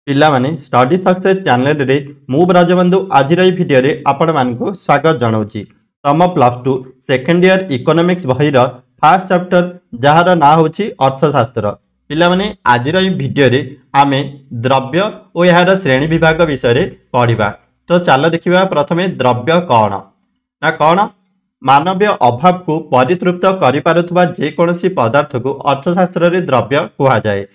पिला माने study success channel रे मु ब्रजबंधु आज भिडियो रे आपण मानकु स्वागत जनाऊँगी। तम +2 सेकेंड ईयर इकोनॉमिक्स बहीर फर्स्ट चैप्टर जार ना होची अर्थशास्त्र। पिला माने आज भिडियो रे आमे द्रव्य और यार श्रेणी विभाग विषय पढ़ा। तो चलो देखिबा प्रथमे द्रव्य कौन ना कौन मानवीय अभाव को परितृप्त करि पारुथबा जे कोनोसी पदार्थ को अर्थशास्त्र रे द्रव्य कहा जाए।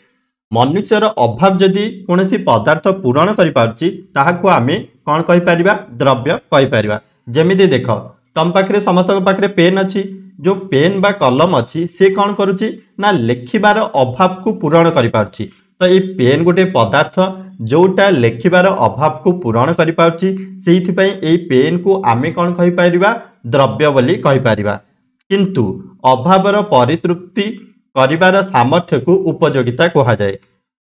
मनुष्यर अभाव जदि कोनोसी पदार्थ पूरण करि पारुची ताहाको आमे कोन कहि परिबा द्रव्य कहि परिबा। जेमिति देख तम पाखरे समस्त पाखरे पेन अछि, जो पेन बा कलम अछि से कोन करूची ना लेखिबार अभाव को पूरण करि पारुची। तो ये पेन गोटे पदार्थ जोटा लेखिबार अभाव को पूरण करि पारुची, सेहिथि पई ए पेन को आमे कोन कहि परिबा द्रव्य बोली कहि परिबा। किंतु अभावर परितृप्ति करिबार सामर्थ्य को उपयोगिता कहा जाए।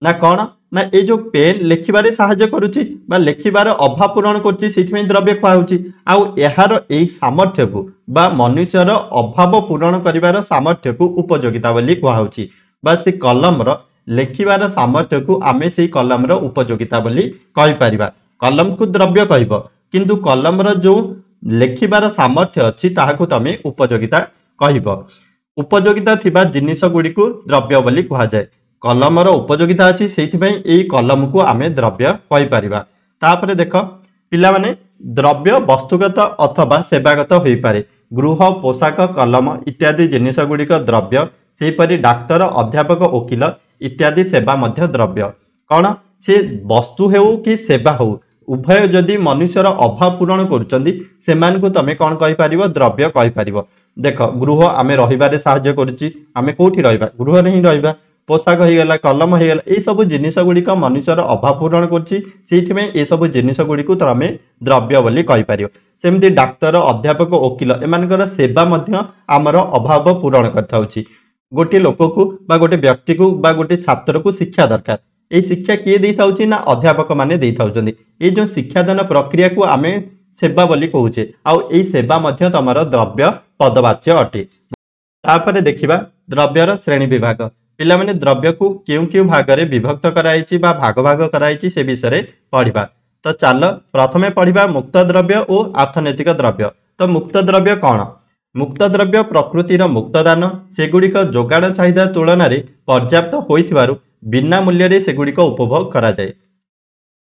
ना कौन ना ये जो पेन लेखिबारे साहाय्य करुची बा लेखिबार अभाव पूरण करुची सेथिमे द्रव्य कहाउची। आउ एहार एई सामर्थ्य को बा मनुष्यर अभाव पूरण करिबार सामर्थ्य को उपयोगिता बोली कहाउची। बा से कलम रो लेखिबार सामर्थ्य को आमे से कलम रो उपयोगिता बोली कहि परिबा। कलम को द्रव्य कहबो किंतु कलम रो जो लेखिबार सामर्थ्य अछि ताहाको तमे उपयोगिता कहबो। उपयोगिता थिबा जिनिस गुडी को द्रव्य बोली कहा जाए। कलम रो उपयोगिता अछि सेहिथिबई एई कलम को आमे द्रव्य कहि परिबा। तापरे देख पिला माने द्रव्य वस्तुगत अथवा सेवागत होई पारे। गृह पोशाक कलम इत्यादि जिनिस गुडी को द्रव्य, सेहि परि डाक्टर अध्यापक वकील इत्यादि सेवा मध्य द्रव्य। कौन से वस्तु हेउ कि सेवा हो उभय जदि मनुष्यर अभाव पूरण करुचंदी सेमान को तमे कौन कहि परिबो द्रव्य कहि परिबो। देख गृह आमे रहिबारे साहाय्य करूची, आमे कोठी रहिबा गृह रे ही रहिबा। पोशाक हो गला कलम हो गला ए सब जिनिस गुडी को मनुष्यर अभाव पूरण करूची, सेहिथिमे ए सब जिनिस गुडी को तमे द्रव्य बोली कहि परिबो। सेमति डाक्टर अध्यापक वकील एमानकर सेवा मध्य आमर अभाव पूरण करथाउची। गोटे लोक को बा गोटे व्यक्ति को बा गोटे छात्र को शिक्षा दरकार। ए शिक्षा किए देई थाउची ना अध्यापक माने देई थाउचंदी। ए जो शिक्षादान प्रक्रिया को आमे सेवा बोली कहूचे आउ ए सेवा मध्य तमर द्रव्य पदवाच्य अटे। तापरे देखिबा द्रव्यर श्रेणी विभाग। पिला माने द्रव्य को केउ केउ भाग रे विभक्त कराइची बा भाग भाग कराइची से विषय पढ़िबा। तो चल प्रथमे पढ़िबा मुक्त द्रव्य और अर्थनैतिक द्रव्य। तो मुक्त द्रव्य कौन? मुक्त द्रव्य प्रकृतिर मुक्तदान सेगुड़िक जोगाड़ चाहिदा तुलन में पर्याप्त होइथिबारु बिना मूल्य रे सेगुड़िक उपभोग करा जाए।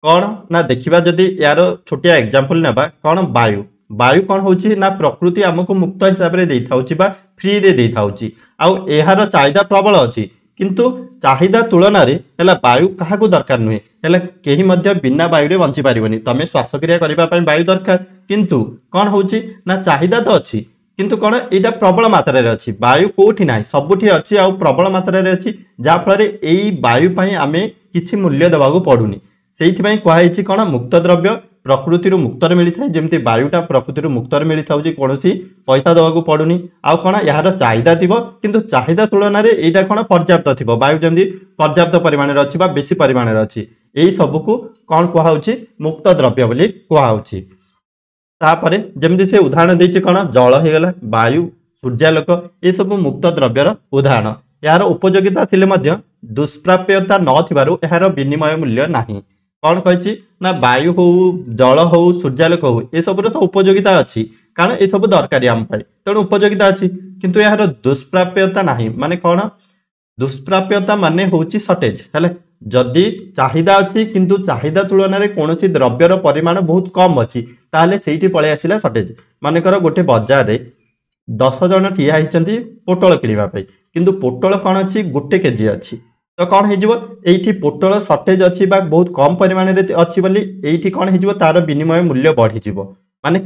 कौन ना देखिबा जदि यार छोटिया एग्जांपल नेबा कौन वायु। वायु कौन होची ना प्रकृति हमको मुक्त हिसाब रे देई थाउची बा फ्री रे देई थाउची। आउ एहार चाहिदा प्रबल अछि किंतु चाहिदा तुलन रे हला वायु काहाकू दरकार नुहे। हला केही मध्य बिना वायु रे बंची पारिबनी। तमे श्वासक्रिया करिबा पई वायु दरकार किंतु कौन होची ना चाहिदा तो अछि किंतु कौन एटा प्रबल मात्रा रे अछि। वायु कोठी नाही सबुठी अछि आउ प्रबल मात्रा रे अछि, जा फल रे एई वायु पई आमे किछि मूल्य देबाकू पडुनी। सेहिथि पई कुहाइछि कौन मुक्त द्रव्य प्रकृति रु मुक्त रे मिलिथाय। जेमति वायुटा प्रकृति रु मुक्त रे मिलिथाउछि कोनोसी पैसा देबाकू पडुनी। आउ कौन यार चाहिदा थिबो किंतु चाहिदा तुलन रे एटा कौन पर्याप्त थिबो। वायु जेमति पर्याप्त परिमाण रे अछि बा बेसी परिमाण रे अछि, एई सब को कौन कुहाउछि मुक्त द्रव्य बोली कुहाउछि। तापरे जेमति से उदाहरण देछि कौन जल हो गला वायु सूर्यालोक ए सब मुक्त द्रव्यर उदाहरण। यार उपयोगिता थिले मध्य दुष्प्राप्यता न थिबारु यार विनिमय मूल्य नाही। कौन कहिछि ना वायु हो जल हो सूर्यालोक हो ए सब तो उपयोगिता अछि कारण ए सब दरकारी आम पाई तेणु उपयोगिता अछि किंतु यार दुष्प्राप्यता नाही। माने कौन दुष्प्राप्यता माने होछि शॉर्टेज। हेले जदि चाहिदा अछि किंतु चाहिदा तुलन रे कोनोसी द्रव्यर परिमाण बहुत कम अछि ताले सेठी पळे आसिला शॉर्टेज। माने कर गोटे बाजार रे 10 जन ठिया हिचंती पोटल किनिबा पई किंतु पोटल कोन अछि 1 केजी अछि। तो कौन हेजिवो एठी पोटल शॉर्टेज अछि बा बहुत कम परिमाण रे अछि बोली एठी कौन हेजिवो तार विनिमय मूल्य बढ़ी जिवो। माने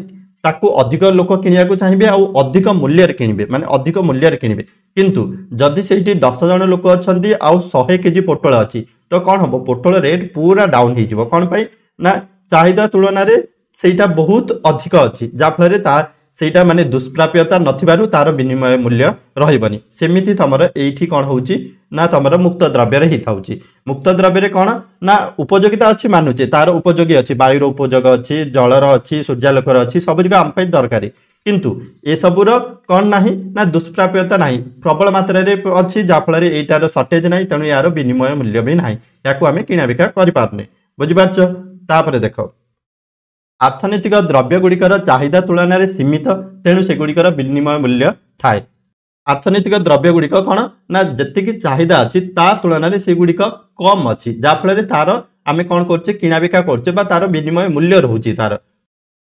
ताकू अधिक लोक किनिया को चाहिबे आ अधिक मूल्य रे किनिबे माने अधिक मूल्य रे किनिबे। किंतु जदि सेठी 10 जन लोक अछंती आ 100 केजी पोटल अछि तो कौन हबो पोटल रेट पूरा डाउन हो जिवो। कौन पाई ना चाहिदा तुलन रे सेटा बहुत अधिक अछि, जा फल रे ता सेटा माने दुष्प्राप्यता नथिबारु तार विनिमय मूल्य रहिबनी। सेमिति तमर एठी कौन होउची ना तमर मुक्त द्रव्य रे हिथाउची। मुक्त द्रव्य रे कौन ना उपयोगिता अछि मानुचे तार उपयोगी अछि, वायु रो उपयोग अछि, जल रो अछि, सूर्यालोक रो अछि, सब जगह आम पई दरकारी किंतु ए सबुर कौन नाही ना दुष्प्राप्यता नाही प्रबल मात्रा रे अछि, जा फल रे एटार शॉर्टेज नाही तेणु यार विनिमय मूल्य भी नाही, याकू आमे किना बिका करि पारने। बुझिपारछ। तापर देख अर्थनैतिक द्रव्य गुड़िकर चाहिदा तुलन में सीमित, तेणु से गुड़िकर विनिमय मूल्य थाए। अर्थनैतिक द्रव्य गुड़िक कौन ना जी चाहिदा अच्छी ता तुलन में से गुड़िक कम अच्छी, जहाँफल तार आम कौन कर किना बिका कर तार विनिमय मूल्य रोचे तार।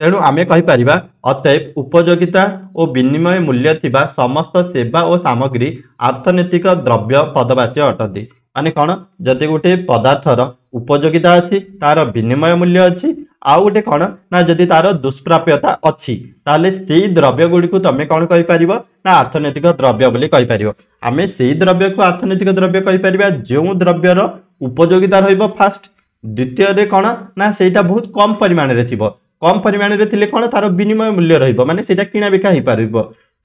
तेणु आम कहीपर अतएव उपयोगिता और विनिमय मूल्य थिबा समस्त सेवा और सामग्री अर्थनैतिक द्रव्य पदवाच्य अटती। माने कौन जदि गोटे पदार्थर उपयोगिता अच्छी तार विनिमय मूल्य अच्छी, आउ गोटे कौन ना जदि तार दुष्प्राप्यता अच्छी ताले से द्रव्य गुड़ी को तुम कौन कहीपर ना अर्थनैतिक द्रव्य बोली कहीपर। आम से द्रव्य को अर्थनैतिक द्रव्य कहीपर जो द्रव्यर उपयोगिता रहिबो फास्ट, द्वितीय कौन ना सेटा बहुत कम परिमाण रे थिबो, कम परिमाण रे थिले कौन तार विनिमय मूल्य रहिबो, माने सेटा किना बिका ही पारिबो,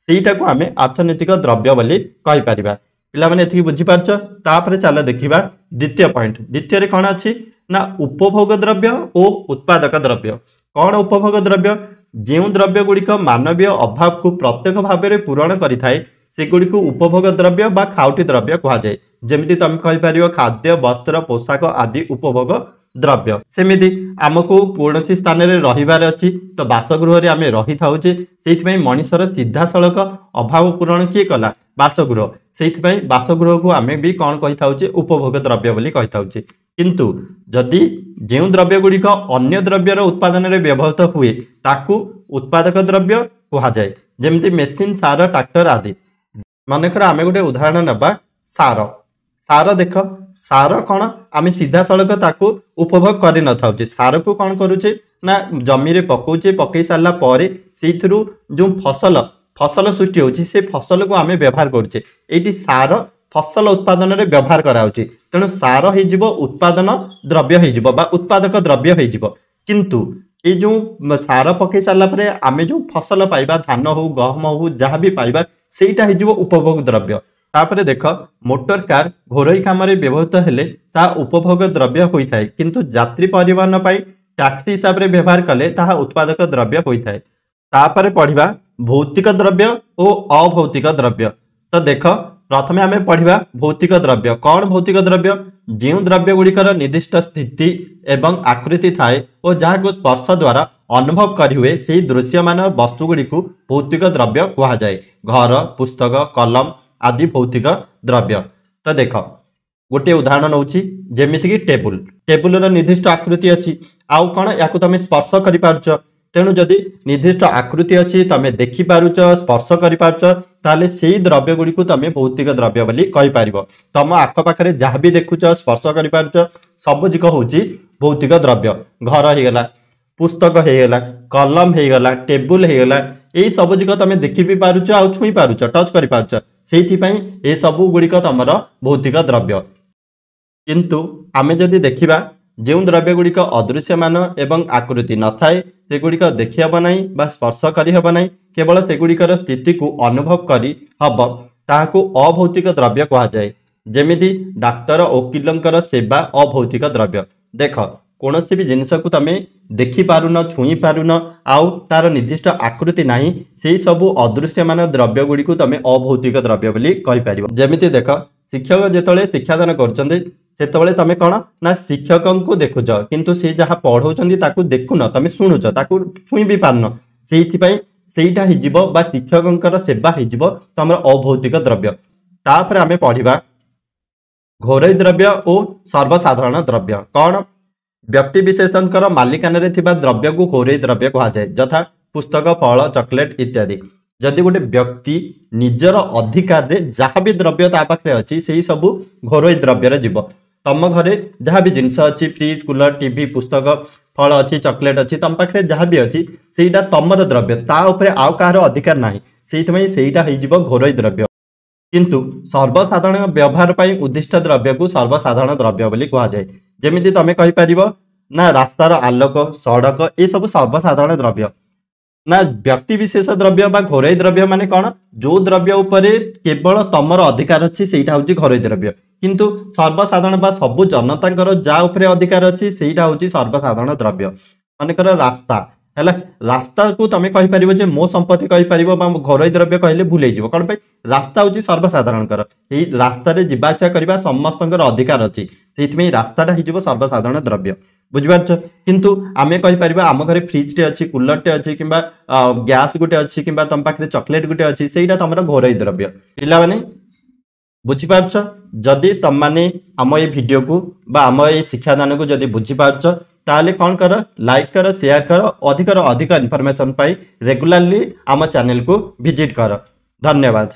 सेटा को आम अर्थनैतिक द्रव्य बोली कहीपर। पिला माने एथि बुझी पारछ। तापर चल देखिबा द्वितीय पॉइंट। द्वितीय कौन अच्छी ना उपभोग द्रव्य और उत्पादक द्रव्य। कौन उपभोग द्रव्य? जो द्रव्य गुड़िक मानवीय अभाव को प्रत्यक्ष भाव में पूरण करिथाए सेगुड़ी उपभोग द्रव्य बा खाउटी द्रव्य कहुए। जमी तुम कहीपर खाद्य वस्त्र पोशाक आदि उपभोग द्रव्य। सेमिति आमको कौन स्थान में रहीबार अच्छी तो बासगृह आम रही था से मनीषर सीधा सड़क अभाव पूरण किए कला बासगृह, से बासगृह को आम भी कौन कही था उपभोग द्रव्य बोली कही था। किंतु जदि जो द्रव्य गुड़िक अन्य द्रव्यर उत्पादन में व्यवहृत हुए ताकू उत्पादक द्रव्य कहुए, जमी मेसीन सार ट्रैक्टर आदि। मनकर आम गोटे उदाहरण नवा सार। सार देख सार कौन आम सीधा सड़क ताकू उपभोग कर न था, सार को कौन करुचे ना जमी रे पकाउचे, पकई सारा पर से जो फसल फसल सृष्टि होची से फसल को आम व्यवहार करुचे। ये सार फसल उत्पादन में व्यवहार कराउची, तेणु सार हो उत्पादन द्रव्य हो उत्पादक द्रव्य हो। किंतु ये जो सार पकई सारापर आम जो फसल पाइबा धान हो गहम हो जहाँ भी पाइबा सेटा हो उपभोग द्रव्य। तापर देख मोटर कार घोरई काम व्यवहृत हेले ता उपभोग द्रव्य होता है, किंतु यात्री परिवहन पाई टैक्सी हिसाब से व्यवहार कले ताहा उत्पादक द्रव्य होता है। तापर पढ़िबा भौतिक द्रव्य और अभौतिक द्रव्य। तो देख प्रथम आम पढ़िबा भौतिक द्रव्य। कौन भौतिक द्रव्य? जो द्रव्य गुड़िकर निर्दिष्ट स्थिति एवं आकृति थाए और जहाँ को स्पर्श द्वारा अनुभव करी हुए से दृश्यमान वस्तु गुड़ी को भौतिक द्रव्य कहुए। घर पुस्तक कलम आदि भौतिक द्रव्य। तो देख गोटे उदाहरण होची जेमिति कि टेबुल। टेबुल निर्दिष्ट आकृति अच्छी, आउ कौन या तुम स्पर्श कर पारुच, तेणु जदि निर्दिष्ट आकृति अच्छी तुम देखिपारुच स्पर्श कर ताले से द्रव्य गुड़ी को तुम भौतिक द्रव्य बोली कहीपर। तुम आखपाखे जहाँ भी देखुच स्पर्श कर सबजिक हूँ भौतिक द्रव्य। घर होगला, पुस्तक होगला, कलम होगला, टेबुल होगला, यही सबजिक तुम देखी भी पारुच आ छुई पारुच टच कर पारुच, से सबु गुड़िक तुम भौतिक द्रव्य। किंतु आमे जदि देखिबा जो द्रव्य गुड़िक अदृश्यमान एवं आकृति न थाए सेगुड़िक देखि हेब नहीं बा स्पर्श करि हेब नहीं, केवल सेगुड़िकर स्थिति को अनुभव करि हब ताहाको अभौतिक द्रव्य कहुए। जेमिति डाक्तर वकीलंकर सेवा अभौतिक द्रव्य। देख कौन भी जिनस को तुम देखि पारुन छुई पारुन आउ तार निर्दिष्ट आकृति नहीं, से सबु अदृश्यमान द्रव्य गुड़ी को तुम अभौतिक द्रव्य बोली कहीपर। जमिति देख शिक्षक जिते शिक्षादान करते तुम कौन ना शिक्षक को देखुच, किंतु सी जहाँ पढ़ाऊँ ताकू देखुन तुम शुणुच ताकू छुई भी पारन, सेटा हो शिक्षक सेवा हो तुम अभौतिक द्रव्य। तापर आम पढ़ा घोरई द्रव्य और सर्वसाधारण द्रव्य। कौन? व्यक्ति विशेषकर मालिकाना रे थिबा द्रव्य को घोरई द्रव्य कहुए, यथा पुस्तक फल चॉकलेट इत्यादि। जदि गोटे व्यक्ति निजर अधिकार रे जहाँ भी द्रव्य ता पाखे अच्छी से सब घोरई द्रव्य जीव। तुम घरे जहाँ भी जिनस अच्छी फ्रिज कूलर टीवी पुस्तक फल अच्छी चॉकलेट अच्छी तुम पाखे जहाँ भी अच्छी सेटा तुमर द्रव्य, ता उपरे आउ कहार अधिकार नाही, सेटा हो घोरई द्रव्य। किंतु सर्वसाधारण व्यवहार पाई उद्दिष्ट द्रव्य को सर्वसाधारण द्रव्य बोली कहुए। जेमिति तुम कहीपर ना रास्तार आलोक सड़क ये सब सर्वसाधारण द्रव्य। ना व्यक्ति विशेष द्रव्य बा घोरई द्रव्य माने कौन? जो द्रव्य उपरे केवल तमर अधिकार अच्छी सेटा हूँ घोरई द्रव्य, किंतु सर्वसाधारण बा सबु जनता जा उपरे अधिकार अच्छी सेटा हूँ सर्वसाधारण द्रव्य। मानकर रास्ता है, रास्ता को तुम कहीपर जे मो संपत्ति कहीपर घोरई द्रव्य कहले भूल हो कौन पे रास्ता हूँ सर्वसाधारण रास्तार जावासा करवा समस्त अधिकार अच्छी, से रास्ताटा हो सर्वसाधारण द्रव्य। बुझिपारछ किंतु आमे कहि परिबा आम घरे फ्रिज टे अछि कूलर टे अछि किंबा गैस गुटे अछि किंबा तम पाखरे चॉकलेट गुटे अछि सेटा तमरा घरोई द्रव्य पिला माने बुझिपारछ जदि तम माने आम ए वीडियो को बा आम ए शिक्षादान को जदि बुझिपारछ ताले कौन कर लाइक कर शेयर कर अधिक इनफॉरमेशन पाई रेगुलरली आम चैनल को विजिट कर धन्यवाद।